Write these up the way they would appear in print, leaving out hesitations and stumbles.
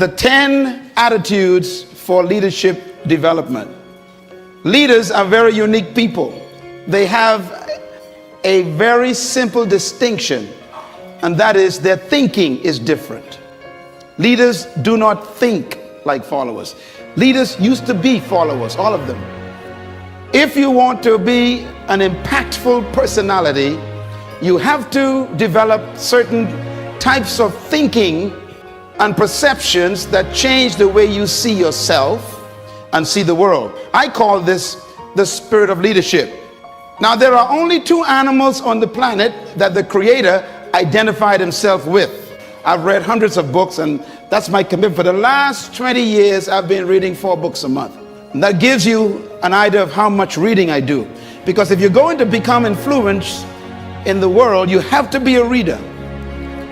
the 10 attitudes for leadership development. Leaders are very unique people. They have a very simple distinction, and that is their thinking is different. Leaders do not think like followers. Leaders used to be followers, all of them. If you want to be an impactful personality, you have to develop certain types of thinking and perceptions that change the way you see yourself and see the world. I call this the spirit of leadership. Now, there are only 2 animals on the planet that the Creator identified himself with. I've read hundreds of books, and that's my commitment. For the last 20 years, I've been reading 4 books a month. And that gives you an idea of how much reading I do. Because if you're going to become influenced in the world, you have to be a reader.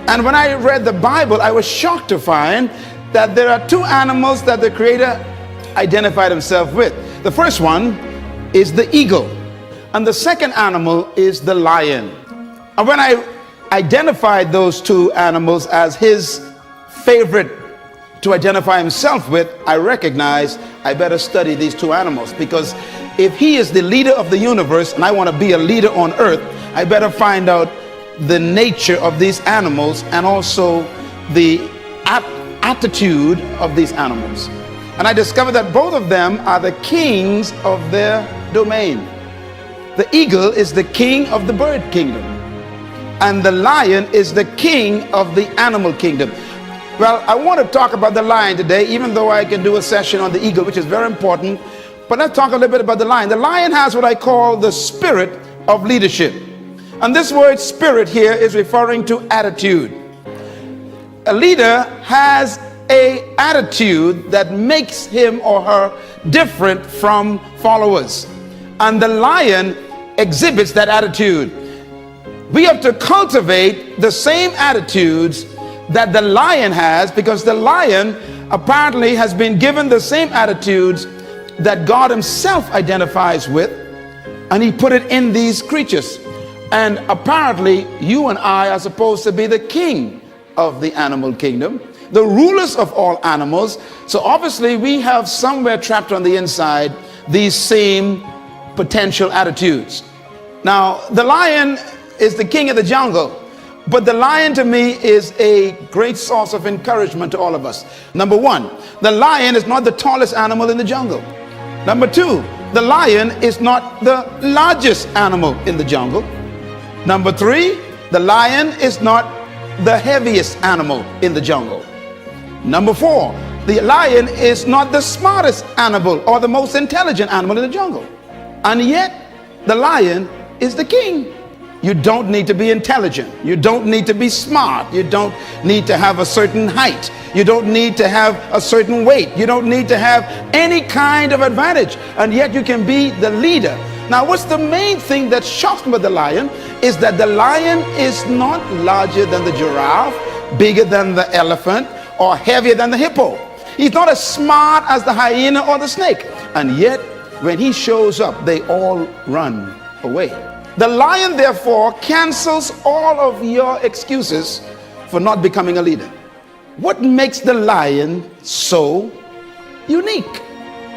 And when I read the Bible, I was shocked to find that there are 2 animals that the Creator identified himself with. The first one is the eagle, and the second animal is the lion. And when I identified those 2 animals as his favorite to identify himself with, I recognized I better study these 2 animals, because if he is the leader of the universe and I want to be a leader on earth, I better find out the nature of these animals and also the attitude of these animals. And I discovered that both of them are the kings of their domain. The eagle is the king of the bird kingdom, and the lion is the king of the animal kingdom. Well, I want to talk about the lion today, even though I can do a session on the eagle, which is very important. But let's talk a little bit about the lion. The lion has what I call the spirit of leadership. And this word spirit here is referring to attitude. A leader has an attitude that makes him or her different from followers. And the lion exhibits that attitude. We have to cultivate the same attitudes that the lion has, because the lion apparently has been given the same attitudes that God himself identifies with, and he put it in these creatures. And apparently you and I are supposed to be the king of the animal kingdom, the rulers of all animals. So obviously we have somewhere trapped on the inside these same potential attitudes. Now, the lion is the king of the jungle, but the lion to me is a great source of encouragement to all of us. Number 1, the lion is not the tallest animal in the jungle. Number 2, the lion is not the largest animal in the jungle. Number 3, the lion is not the heaviest animal in the jungle. Number 4, the lion is not the smartest animal or the most intelligent animal in the jungle. And yet, the lion is the king. You don't need to be intelligent. You don't need to be smart. You don't need to have a certain height. You don't need to have a certain weight. You don't need to have any kind of advantage. And yet you can be the leader. Now, what's the main thing that shocks me about the lion is that the lion is not larger than the giraffe, bigger than the elephant, or heavier than the hippo. He's not as smart as the hyena or the snake. And yet, when he shows up, they all run away. The lion, therefore, cancels all of your excuses for not becoming a leader. What makes the lion so unique?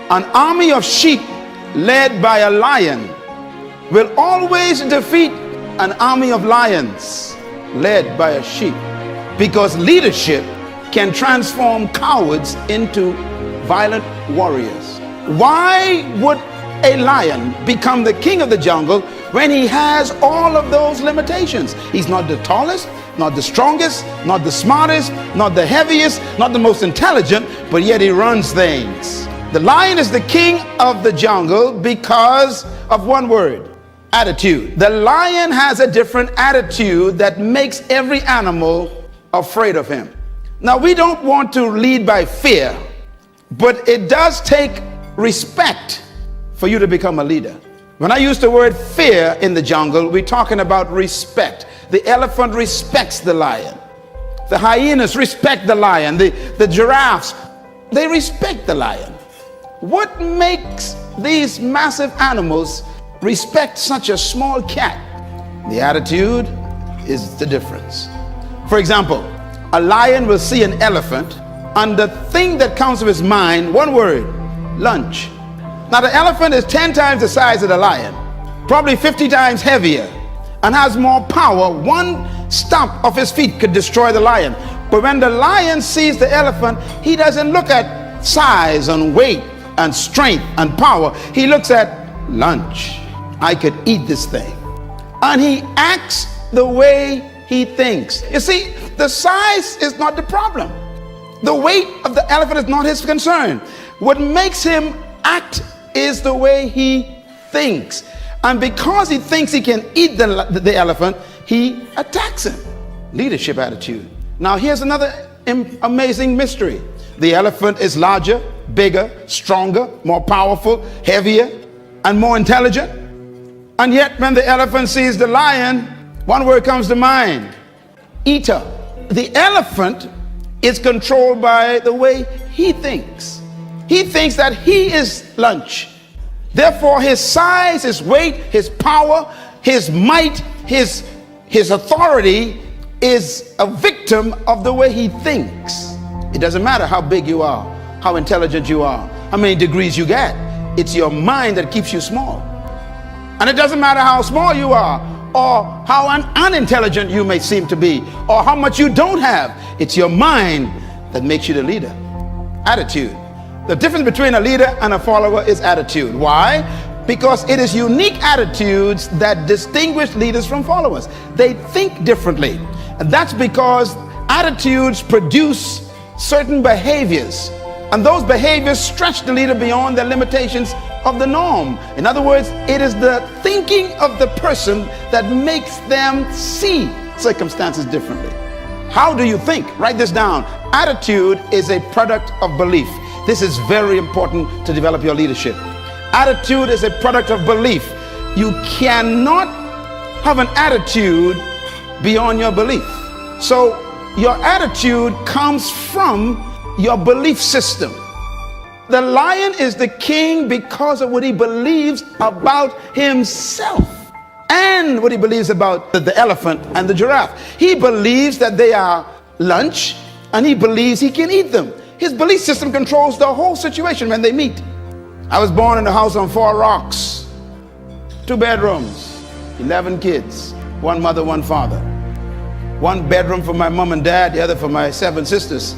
An army of sheep led by a lion will always defeat an army of lions led by a sheep, because leadership can transform cowards into violent warriors. Why would a lion become the king of the jungle when he has all of those limitations? He's not the tallest, not the strongest, not the smartest, not the heaviest, not the most intelligent, but yet he runs things. The lion is the king of the jungle because of one word: attitude. The lion has a different attitude that makes every animal afraid of him. Now, we don't want to lead by fear, but it does take respect for you to become a leader. When I use the word fear in the jungle, we're talking about respect. The elephant respects the lion. The hyenas respect the lion. The giraffes, they respect the lion. What makes these massive animals respect such a small cat? The attitude is the difference. For example, a lion will see an elephant And the thing that comes to his mind, one word, lunch. Now the elephant is 10 times the size of the lion, probably 50 times heavier, and has more power. One stomp of his feet could destroy the lion. But when the lion sees the elephant, he doesn't look at size and weight and strength and power. He looks at lunch. I could eat this thing. And he acts the way he thinks. You see, the size is not the problem. The weight of the elephant is not his concern. What makes him act is the way he thinks. And because he thinks he can eat the elephant, he attacks him. Leadership attitude. Now here's another amazing mystery. The elephant is larger, bigger, stronger, more powerful, heavier, and more intelligent. And yet when the elephant sees the lion, one word comes to mind: eater. The elephant is controlled by the way he thinks. He thinks that he is lunch. Therefore, his size, his weight, his power, his might, his authority is a victim of the way he thinks. It doesn't matter how big you are, how intelligent you are, how many degrees you get. It's your mind that keeps you small. And it doesn't matter how small you are, or how unintelligent you may seem to be, or how much you don't have. It's your mind that makes you the leader. Attitude. The difference between a leader and a follower is attitude. Why? Because it is unique attitudes that distinguish leaders from followers. They think differently. And that's because attitudes produce certain behaviors. And those behaviors stretch the leader beyond the limitations of the norm. In other words, it is the thinking of the person that makes them see circumstances differently. How do you think? Write this down. Attitude is a product of belief. This is very important to develop your leadership. Attitude is a product of belief. You cannot have an attitude beyond your belief. So your attitude comes from your belief system. The lion is the king because of what he believes about himself and what he believes about the elephant and the giraffe. He believes that they are lunch, and he believes he can eat them. His belief system controls the whole situation when they meet. I was born in a house on 4 rocks, 2 bedrooms, 11 kids, 1 mother, 1 father. 1 bedroom for my mom and dad, the other for my 7 sisters.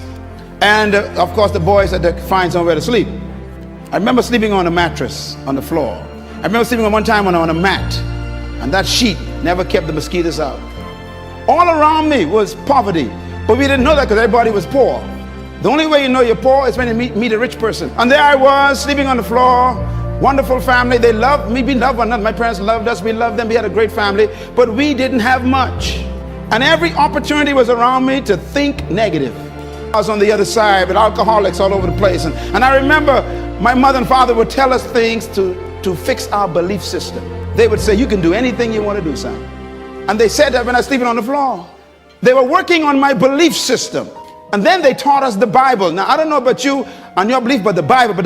And of course the boys had to find somewhere to sleep. I remember sleeping on a mattress on the floor. I remember sleeping one time on a mat, and that sheet never kept the mosquitoes out. All around me was poverty, but we didn't know that because everybody was poor. The only way you know you're poor is when you meet a rich person. And there I was sleeping on the floor. Wonderful family. They loved me. We loved one another. My parents loved us. We loved them. We had a great family, but we didn't have much. And every opportunity was around me to think negative. I was on the other side with alcoholics all over the place. And I remember my mother and father would tell us things to fix our belief system. They would say, you can do anything you want to do, son. And they said that when I was sleeping on the floor. They were working on my belief system. And then they taught us the Bible. Now, I don't know about you and your belief about the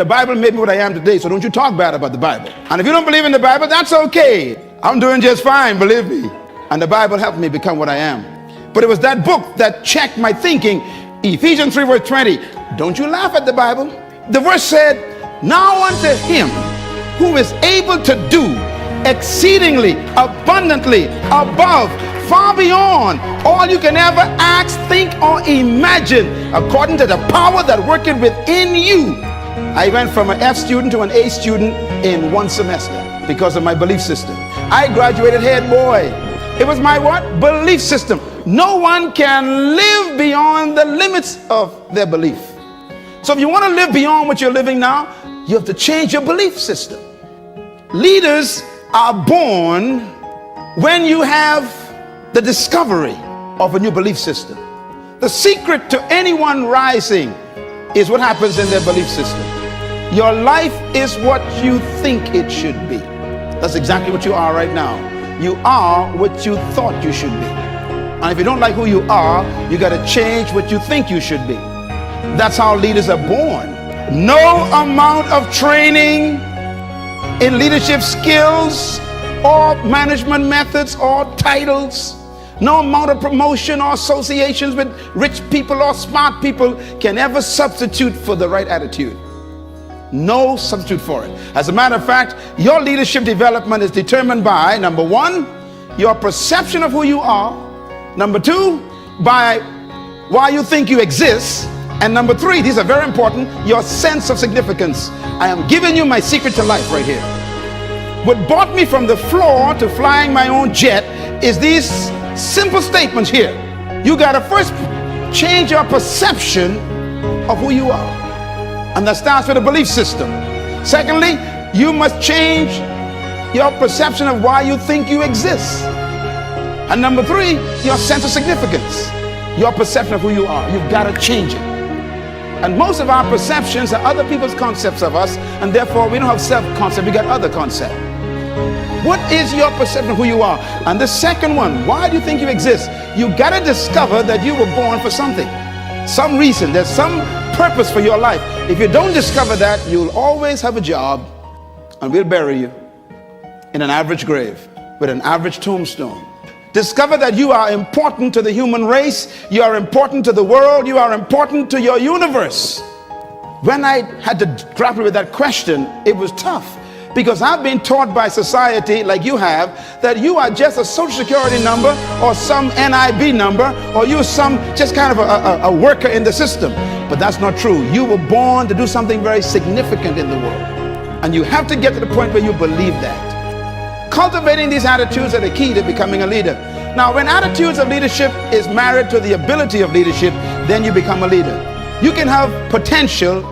Bible made me what I am today, so don't you talk bad about the Bible. And if you don't believe in the Bible, that's okay. I'm doing just fine, believe me. And the Bible helped me become what I am. But it was that book that checked my thinking. Ephesians 3 verse 20. Don't you laugh at the Bible. The verse said, now unto him who is able to do exceedingly abundantly above, far beyond all you can ever ask, think, or imagine, according to the power that worketh within you. I went from an F student to an A student in 1 semester because of my belief system. I graduated head boy. It was my what? Belief system. No one can live beyond the limits of their belief. So if you want to live beyond what you're living now, you have to change your belief system. Leaders are born when you have the discovery of a new belief system. The secret to anyone rising is what happens in their belief system. Your life is what you think it should be. That's exactly what you are right now. You are what you thought you should be. And if you don't like who you are, you got to change what you think you should be. That's how leaders are born. No amount of training in leadership skills or management methods or titles No amount of promotion or associations with rich people or smart people can ever substitute for the right attitude. No substitute for it. As a matter of fact, your leadership development is determined by, number one, your perception of who you are. Number two, by why you think you exist. And number three, these are very important, your sense of significance. I am giving you my secret to life right here. What brought me from the floor to flying my own jet is these simple statements here. You got to first change your perception of who you are. And that starts with a belief system. Secondly, you must change your perception of why you think you exist. And number three, your sense of significance. Your perception of who you are. You've got to change it. And most of our perceptions are other people's concepts of us, and therefore we don't have self-concept, we got other concept. What is your perception of who you are? And the second one, why do you think you exist? You got to discover that you were born for something, some reason. There's some purpose for your life. If you don't discover that, you'll always have a job, and we'll bury you in an average grave with an average tombstone. Discover that you are important to the human race. You are important to the world. You are important to your universe. When I had to grapple with that question, it was tough, because I've been taught by society, like you have, that you are just a social security number or some NIB number, or you're some just kind of a worker in the system. But that's not true. You were born to do something very significant in the world. And you have to get to the point where you believe that. Cultivating these attitudes are the key to becoming a leader. Now, when attitudes of leadership is married to the ability of leadership, then you become a leader. You can have potential,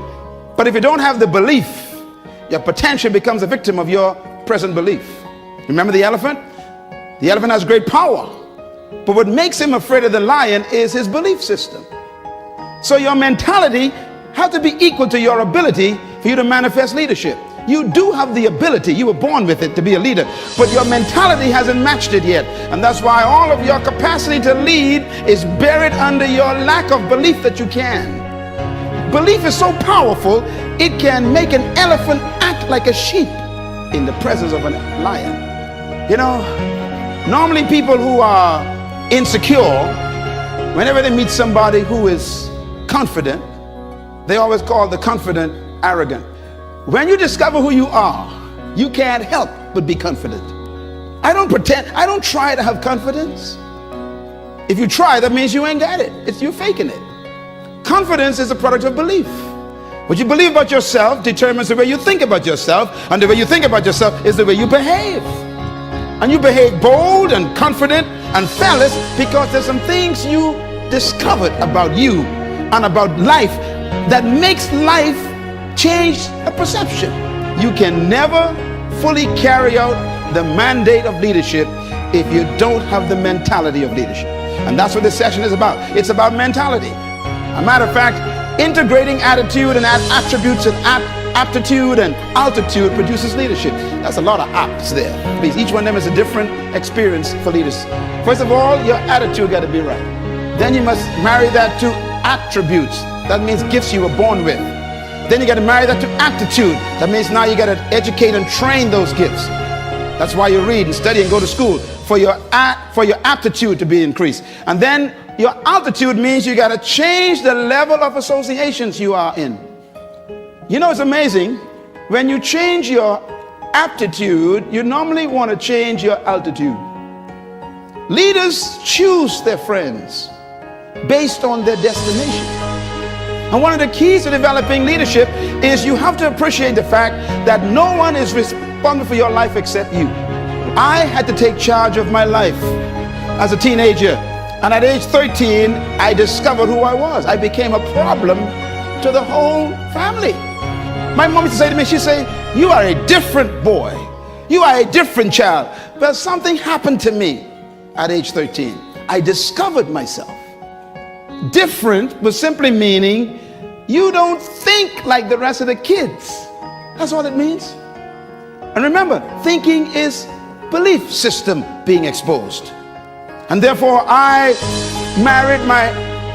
but if you don't have the belief, your potential becomes a victim of your present belief. Remember the elephant? The elephant has great power, but what makes him afraid of the lion is his belief system. So your mentality has to be equal to your ability for you to manifest leadership. You do have the ability, you were born with it to be a leader, but your mentality hasn't matched it yet. And that's why all of your capacity to lead is buried under your lack of belief that you can. Belief is so powerful, it can make an elephant act like a sheep in the presence of a lion. You know, normally people who are insecure, whenever they meet somebody who is confident, they always call the confident arrogant. When you discover who you are, you can't help but be confident. I don't pretend, I don't try to have confidence. If you try, that means you ain't got it. You're faking it. Confidence is a product of belief. What you believe about yourself determines the way you think about yourself, and the way you think about yourself is the way you behave. And you behave bold and confident and fearless because there's some things you discovered about you and about life that makes life change a perception. You can never fully carry out the mandate of leadership if you don't have the mentality of leadership. And that's what this session is about. It's about mentality. A matter of fact, integrating attitude and attributes and aptitude and altitude produces leadership. That's a lot of apps there. Please, each one of them is a different experience for leaders. First of all, your attitude got to be right. Then you must marry that to attributes. That means gifts you were born with. Then you got to marry that to aptitude. That means now you got to educate and train those gifts. That's why you read and study and go to school, for your aptitude to be increased. And then your altitude means you got to change the level of associations you are in. You know, it's amazing. When you change your aptitude, you normally want to change your altitude. Leaders choose their friends based on their destination. And one of the keys to developing leadership is you have to appreciate the fact that no one is responsible for your life except you. I had to take charge of my life as a teenager. And at age 13, I discovered who I was. I became a problem to the whole family. My mom used to say to me, she'd say, "You are a different boy. You are a different child." But something happened to me at age 13. I discovered myself. Different was simply meaning you don't think like the rest of the kids. That's all it means. And remember, thinking is belief system being exposed. And therefore I married my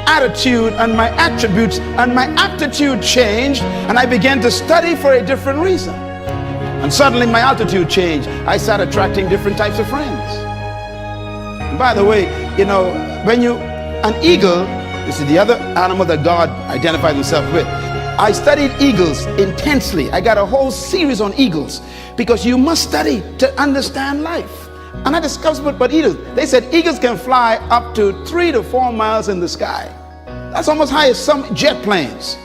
attitude and my attributes, and my aptitude changed, and I began to study for a different reason. And suddenly my altitude changed. I started attracting different types of friends. by the way, an eagle, this is the other animal that God identified himself with. I studied eagles intensely. I got a whole series on eagles because you must study to understand life. And I discovered what eagles, they said eagles can fly up to 3 to 4 miles in the sky. That's almost high as some jet planes.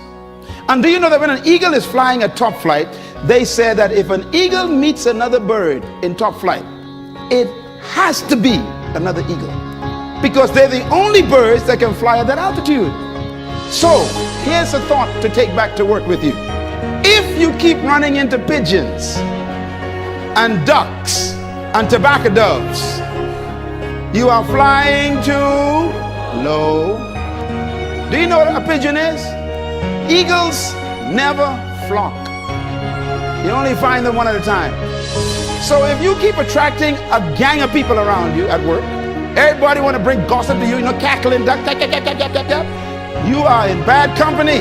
And do you know that when an eagle is flying at top flight, they said that if an eagle meets another bird in top flight, it has to be another eagle, because they're the only birds that can fly at that altitude. So here's a thought to take back to work with you. If you keep running into pigeons and ducks and tobacco doves, you are flying too low. Do you know what a pigeon is? Eagles never flock. You only find them one at a time. So if you keep attracting a gang of people around you at work, everybody want to bring gossip to you, cackling, duck, you are in bad company.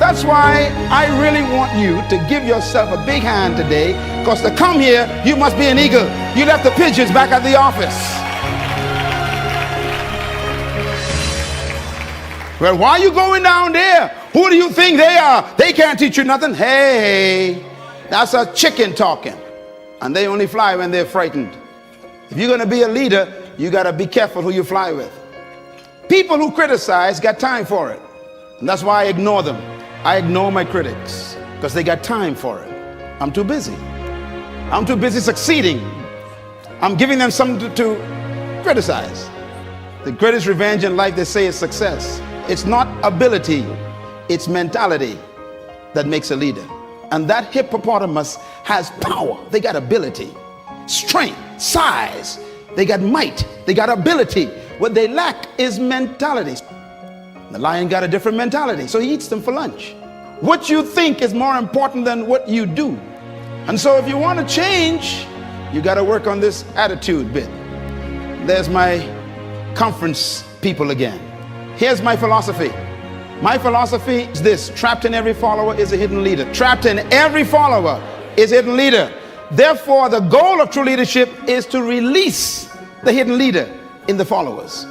That's why I really want you to give yourself a big hand today, because to come here, you must be an eagle. You left the pigeons back at the office. Well, why are you going down there? Who do you think they are? They can't teach you nothing. Hey, that's a chicken talking. And they only fly when they're frightened. If you're going to be a leader, you got to be careful who you fly with. People who criticize got time for it. And that's why I ignore them. I ignore my critics because they got time for it. I'm too busy. I'm too busy succeeding. I'm giving them something to criticize. The greatest revenge in life, they say, is success. It's not ability, it's mentality that makes a leader. And that hippopotamus has power. They got ability, strength, size. They got might. They got ability. What they lack is mentality. The lion got a different mentality, so he eats them for lunch. What you think is more important than what you do. And so if you want to change, you got to work on this attitude bit. There's my conference people again. Here's my philosophy. My philosophy is this: trapped in every follower is a hidden leader. Trapped in every follower is a hidden leader. Therefore, the goal of true leadership is to release the hidden leader in the followers.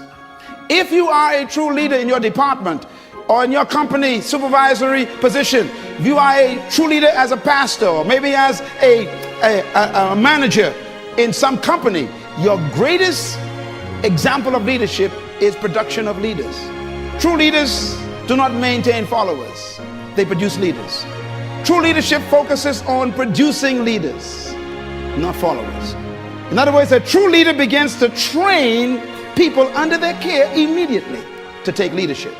If you are a true leader in your department or in your company supervisory position, if you are a true leader as a pastor or maybe as a manager in some company, your greatest example of leadership is production of leaders. True leaders do not maintain followers, they produce leaders. True leadership focuses on producing leaders, not followers. In other words, a true leader begins to train people under their care immediately to take leadership.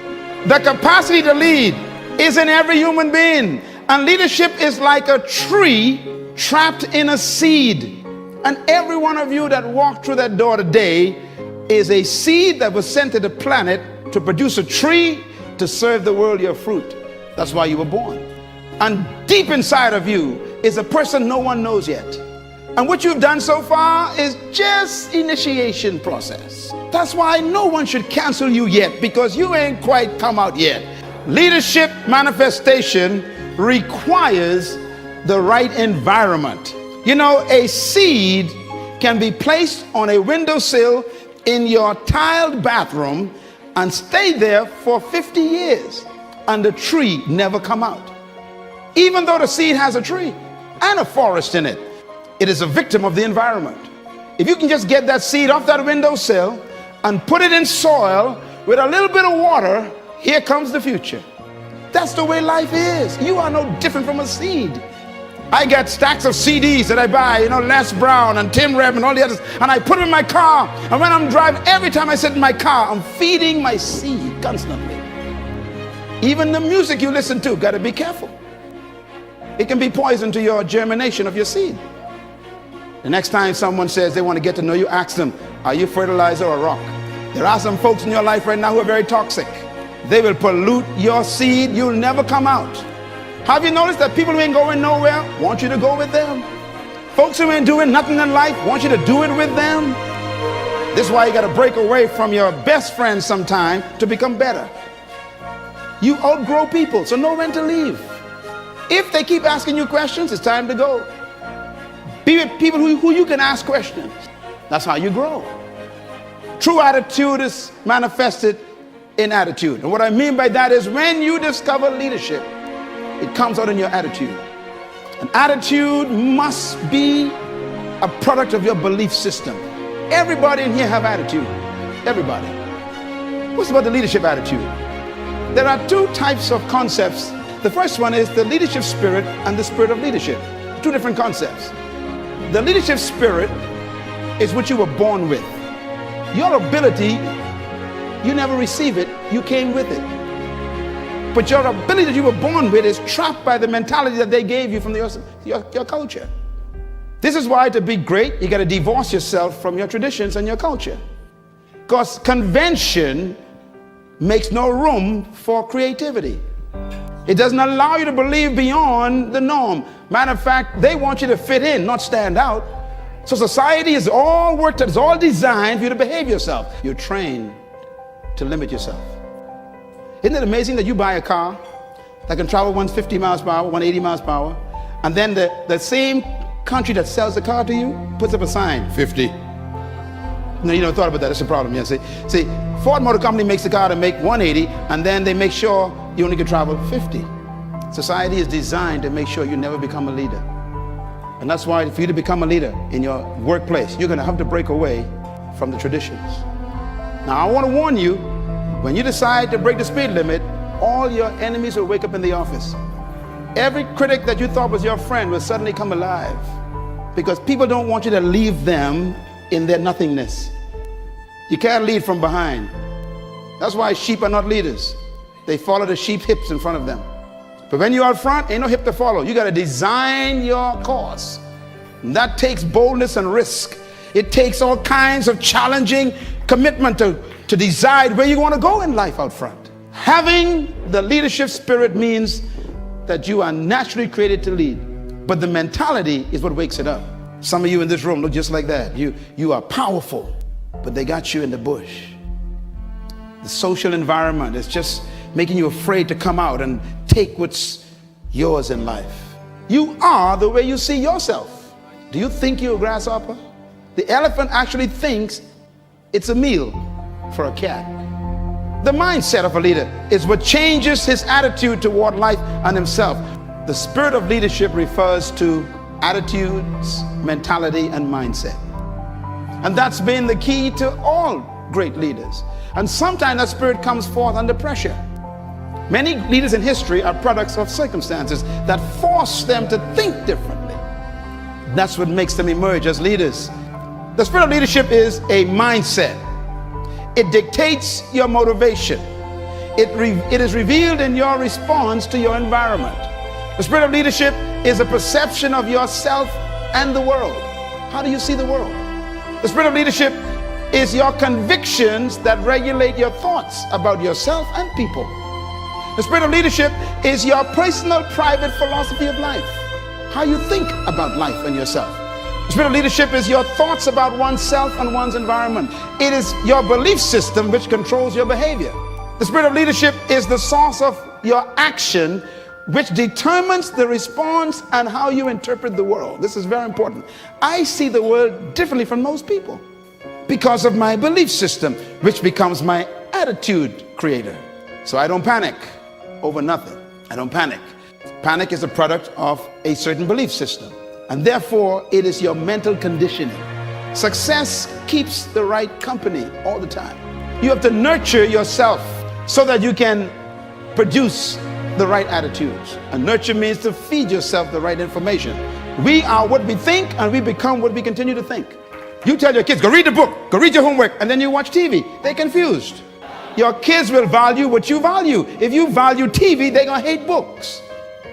The capacity to lead is in every human being, and leadership is like a tree trapped in a seed. And every one of you that walked through that door today is a seed that was sent to the planet to produce a tree to serve the world your fruit. That's why you were born. And deep inside of you is a person no one knows yet. And what you've done so far is just initiation process. That's why no one should cancel you yet, because you ain't quite come out yet. Leadership manifestation requires the right environment. You know, a seed can be placed on a windowsill in your tiled bathroom and stay there for 50 years and the tree never come out. Even though the seed has a tree and a forest in it, it is a victim of the environment. If you can just get that seed off that windowsill and put it in soil with a little bit of water, here comes the future. That's the way life is. You are no different from a seed. I got stacks of CDs that I buy, Les Brown and Tim Reb and all the others, and I put them in my car. And when I'm driving, every time I sit in my car, I'm feeding my seed constantly. Even the music you listen to, got to be careful. It can be poison to your germination of your seed. The next time someone says they want to get to know you, ask them, are you fertilizer or rock? There are some folks in your life right now who are very toxic. They will pollute your seed. You'll never come out. Have you noticed that people who ain't going nowhere want you to go with them? Folks who ain't doing nothing in life want you to do it with them. This is why you got to break away from your best friends sometime to become better. You outgrow people, so know when to leave. If they keep asking you questions, it's time to go. Be with people who you can ask questions. That's how you grow. true attitude is manifested in attitude. And what I mean by that is when you discover leadership, it comes out in your attitude. An attitude must be a product of your belief system. Everybody in here have attitude. Everybody. What's about the leadership attitude? There are two types of concepts. The first one is the leadership spirit and the spirit of leadership. Two different concepts. The leadership spirit is what you were born with. Your ability, you never receive it, you came with it. But your ability that you were born with is trapped by the mentality that they gave you from your culture. This is why to be great, you got to divorce yourself from your traditions and your culture. Because convention makes no room for creativity. It doesn't allow you to believe beyond the norm. Matter of fact, they want you to fit in, not stand out. So society is all worked out, it's all designed for you to behave yourself. You're trained to limit yourself. Isn't it amazing that you buy a car that can travel 150 miles per hour, 180 miles per hour, and then the same country that sells the car to you puts up a sign, 50. No, you never thought about that. That's a problem. Yeah, see, Ford Motor Company makes the car to make 180, and then they make sure you only can travel 50. Society is designed to make sure you never become a leader. And that's why for you to become a leader in your workplace, you're going to have to break away from the traditions. Now, I want to warn you, when you decide to break the speed limit, all your enemies will wake up in the office. Every critic that you thought was your friend will suddenly come alive, because people don't want you to leave them in their nothingness. You can't lead from behind. That's why sheep are not leaders. They follow the sheep hips in front of them. But when you're out front, ain't no hip to follow. You got to design your course. And that takes boldness and risk. It takes all kinds of challenging commitment to decide where you want to go in life out front. Having the leadership spirit means that you are naturally created to lead, but the mentality is what wakes it up. Some of you in this room look just like that. You are powerful, but they got you in the bush. The social environment is just making you afraid to come out and take what's yours in life. You are the way you see yourself. Do you think you're a grasshopper? The elephant actually thinks it's a meal for a cat. The mindset of a leader is what changes his attitude toward life and himself. The spirit of leadership refers to attitudes, mentality, and mindset. And that's been the key to all great leaders. And sometimes that spirit comes forth under pressure. Many leaders in history are products of circumstances that force them to think differently. That's what makes them emerge as leaders. The spirit of leadership is a mindset. It dictates your motivation. It is revealed in your response to your environment. The spirit of leadership is a perception of yourself and the world. How do you see the world? The spirit of leadership is your convictions that regulate your thoughts about yourself and people. The spirit of leadership is your personal, private philosophy of life. How you think about life and yourself. The spirit of leadership is your thoughts about oneself and one's environment. It is your belief system which controls your behavior. The spirit of leadership is the source of your action, which determines the response and how you interpret the world. This is very important. I see the world differently from most people because of my belief system, which becomes my attitude creator. So I don't panic over nothing. I don't panic. Panic is a product of a certain belief system, and therefore it is your mental conditioning. Success keeps the right company all the time. You have to nurture yourself so that you can produce the right attitudes. And nurture means to feed yourself the right information. We are what we think, and we become what we continue to think. You tell your kids, go read the book, go read your homework, and then you watch TV. They're confused. Your kids will value what you value. If you value TV, they're going to hate books.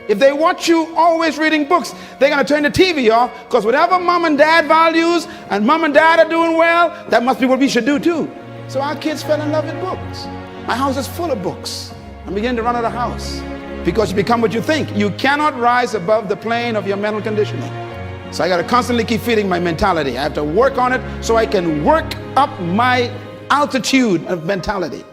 If they watch you always reading books, they're going to turn the TV off, because whatever mom and dad values and mom and dad are doing well, that must be what we should do too. So our kids fell in love with books. My house is full of books. I'm beginning to run out of the house because you become what you think. You cannot rise above the plane of your mental conditioning. So I got to constantly keep feeding my mentality. I have to work on it so I can work up my altitude of mentality.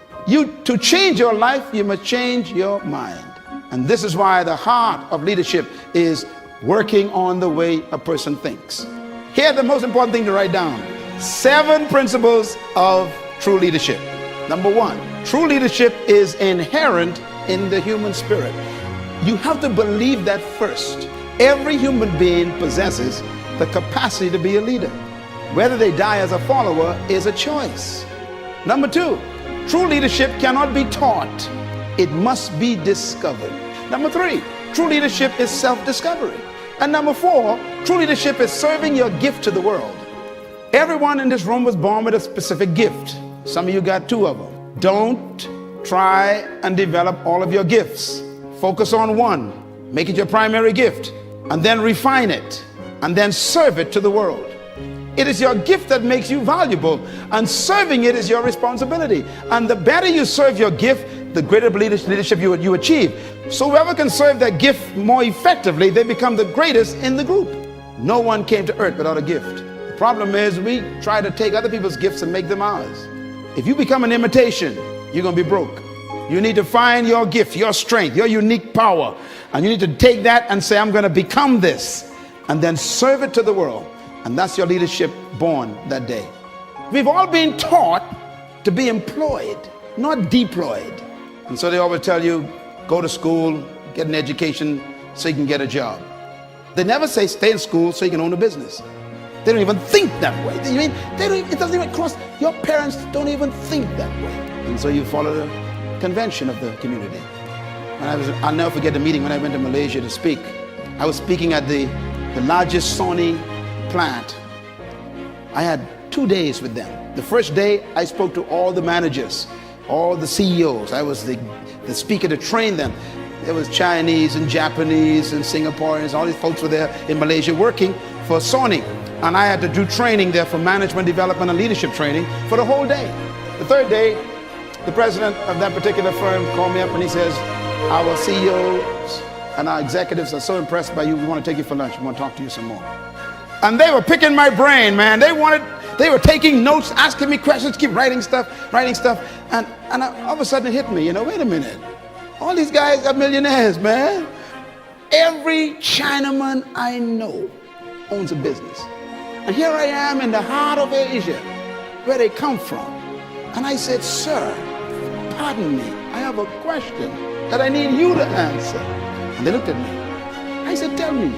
To change your life, you must change your mind. And this is why the heart of leadership is working on the way a person thinks. Here's the most important thing to write down. 7 principles of true leadership. Number one, true leadership is inherent in the human spirit. You have to believe that first. Every human being possesses the capacity to be a leader. Whether they die as a follower is a choice. Number two, true leadership cannot be taught. It must be discovered. Number three, true leadership is self-discovery. And number four, true leadership is serving your gift to the world. Everyone in this room was born with a specific gift. Some of you got two of them. Don't try and develop all of your gifts. Focus on one. Make it your primary gift. And then refine it. And then serve it to the world. It is your gift that makes you valuable, and serving it is your responsibility. And the better you serve your gift, the greater leadership you achieve. So whoever can serve that gift more effectively, they become the greatest in the group. No one came to earth without a gift. The problem is we try to take other people's gifts and make them ours. If you become an imitation, you're going to be broke. You need to find your gift, your strength, your unique power. And you need to take that and say, I'm going to become this, and then serve it to the world. And that's your leadership born that day. We've all been taught to be employed, not deployed. And so they always tell you, go to school, get an education so you can get a job. They never say stay in school so you can own a business. They don't even think that way. It doesn't even cross, your parents don't even think that way. And so you follow the convention of the community. And I'll never forget the meeting when I went to Malaysia to speak. I was speaking at the largest Sony plant. I had 2 days with them. The first day I spoke to all the managers, all the CEOs. I was the speaker to train them. There was Chinese and Japanese and Singaporeans. All these folks were there in Malaysia working for Sony. And I had to do training there for management development and leadership training for the whole day. The third day, the president of that particular firm called me up and he says, our CEOs and our executives are so impressed by you, we want to take you for lunch. We want to talk to you some more. And they were picking my brain, man. They were taking notes, asking me questions, keep writing stuff. And all of a sudden it hit me, wait a minute. All these guys are millionaires, man. Every Chinaman I know owns a business. And here I am in the heart of Asia, where they come from. And I said, sir, pardon me, I have a question that I need you to answer. And they looked at me. I said, tell me,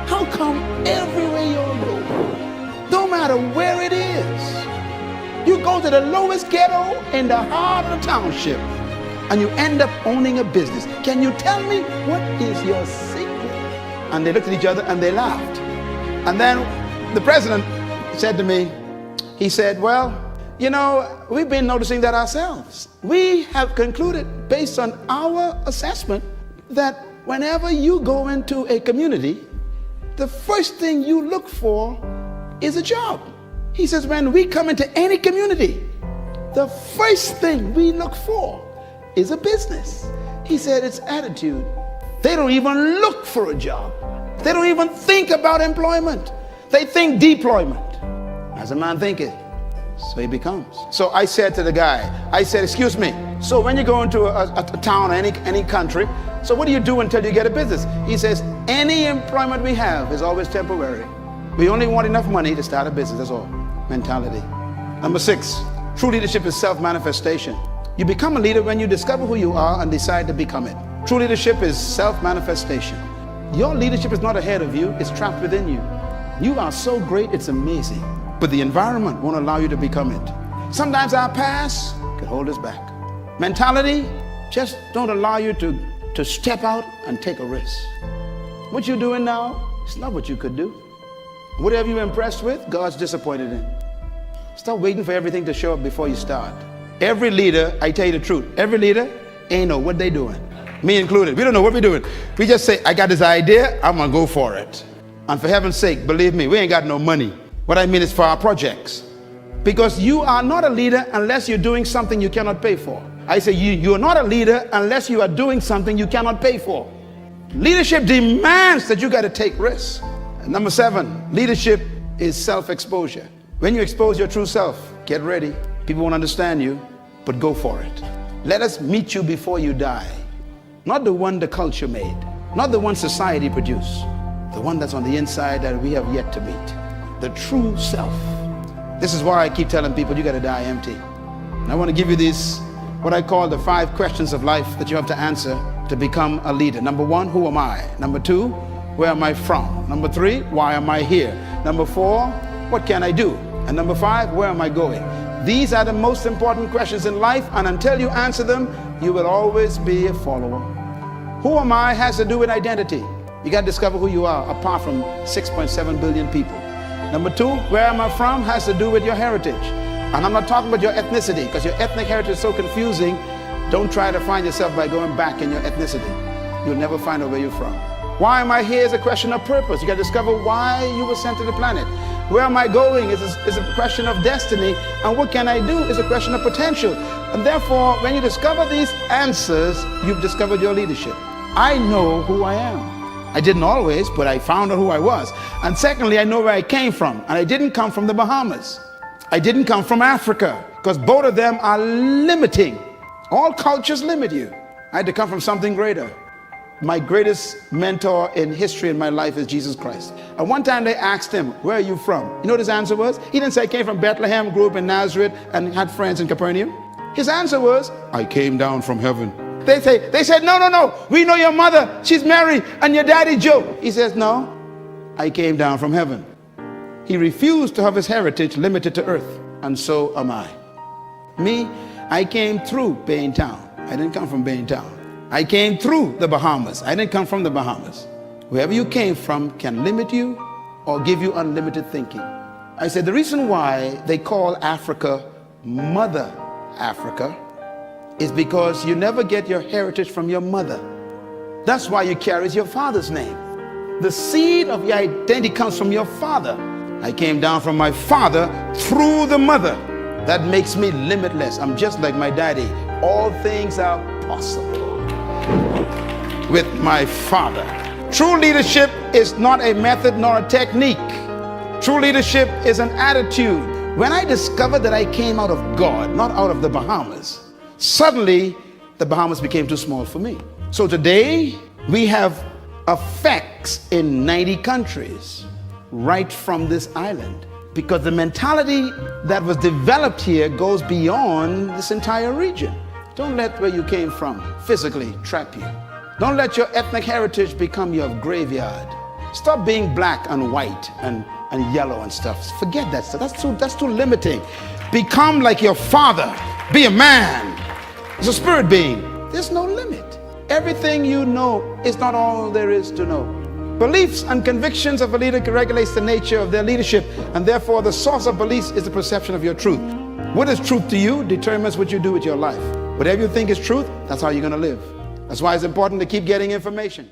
how come everywhere you go, no matter where it is, you go to the lowest ghetto in the heart of the township and you end up owning a business? Can you tell me what is your secret? And they looked at each other and they laughed. And then the president said to me, he said, well, we've been noticing that ourselves. We have concluded based on our assessment that whenever you go into a community, the first thing you look for is a job. He says, when we come into any community, the first thing we look for is a business. He said, it's attitude. They don't even look for a job. They don't even think about employment. They think deployment. As a man thinketh, so he becomes. So I said to the guy, I said, excuse me, so when you go into a town, any country, so what do you do until you get a business? He says, any employment we have is always temporary. We only want enough money to start a business, that's all. Mentality. Number 6, true leadership is self-manifestation. You become a leader when you discover who you are and decide to become it. True leadership is self-manifestation. Your leadership is not ahead of you, it's trapped within you. You are so great, it's amazing. But the environment won't allow you to become it. Sometimes our past can hold us back. Mentality just don't allow you to step out and take a risk. What you're doing now is not what you could do. Whatever you're impressed with, God's disappointed in. Stop waiting for everything to show up before you start. Every leader, I tell you the truth, every leader ain't know what they doing. Me included. We don't know what we're doing. We just say, I got this idea, I'm gonna go for it. And for heaven's sake, believe me, we ain't got no money. What I mean is for our projects. Because you are not a leader unless you're doing something you cannot pay for. I say you are not a leader unless you are doing something you cannot pay for. Leadership demands that you got to take risks. And number 7, leadership is self-exposure. When you expose your true self, get ready. People won't understand you, but go for it. Let us meet you before you die. Not the one the culture made, not the one society produced, the one that's on the inside that we have yet to meet. The true self. This is why I keep telling people you got to die empty. And I want to give you these, what I call the 5 questions of life that you have to answer to become a leader. Number 1, who am I? Number 2, where am I from? Number 3, why am I here? Number 4, what can I do? And number 5, where am I going? These are the most important questions in life, and until you answer them, you will always be a follower. Who am I has to do with identity. You got to discover who you are apart from 6.7 billion people. Number 2, where am I from has to do with your heritage. And I'm not talking about your ethnicity, because your ethnic heritage is so confusing. Don't try to find yourself by going back in your ethnicity. You'll never find out where you're from. Why am I here is a question of purpose. You got to discover why you were sent to the planet. Where am I going is a question of destiny. And what can I do is a question of potential. And therefore, when you discover these answers, you've discovered your leadership. I know who I am. I didn't always, but I found out who I was. And secondly, I know where I came from. And I didn't come from the Bahamas. I didn't come from Africa, because both of them are limiting. All cultures limit you. I had to come from something greater. My greatest mentor in history in my life is Jesus Christ. And one time they asked him, where are you from? You know what his answer was? He didn't say I came from Bethlehem, grew up in Nazareth, and had friends in Capernaum. His answer was, I came down from heaven. They said, no, we know your mother, she's Mary, and your daddy Joe. He says, no, I came down from heaven. He refused to have his heritage limited to earth, and so am I. Me, I came through Baintown. I didn't come from Baintown. I came through the Bahamas. I didn't come from the Bahamas. Wherever you came from can limit you or give you unlimited thinking. I said the reason why they call Africa Mother Africa is because you never get your heritage from your mother. That's why you carry your father's name. The seed of your identity comes from your father. I came down from my father through the mother. That makes me limitless. I'm just like my daddy. All things are possible with my father. True leadership is not a method nor a technique. True leadership is an attitude. When I discovered that I came out of God, not out of the Bahamas, suddenly the Bahamas became too small for me. So today we have effects in 90 countries right from this island, because the mentality that was developed here goes beyond this entire region. Don't let where you came from physically trap you. Don't let your ethnic heritage become your graveyard. Stop being black and white and yellow and stuff. Forget that stuff. That's too limiting. Become like your father. Be a man. It's a spirit being. There's no limit. Everything you know is not all there is to know. Beliefs and convictions of a leader regulates the nature of their leadership, and therefore the source of beliefs is the perception of your truth. What is truth to you determines what you do with your life. Whatever you think is truth, that's how you're going to live. That's why it's important to keep getting information.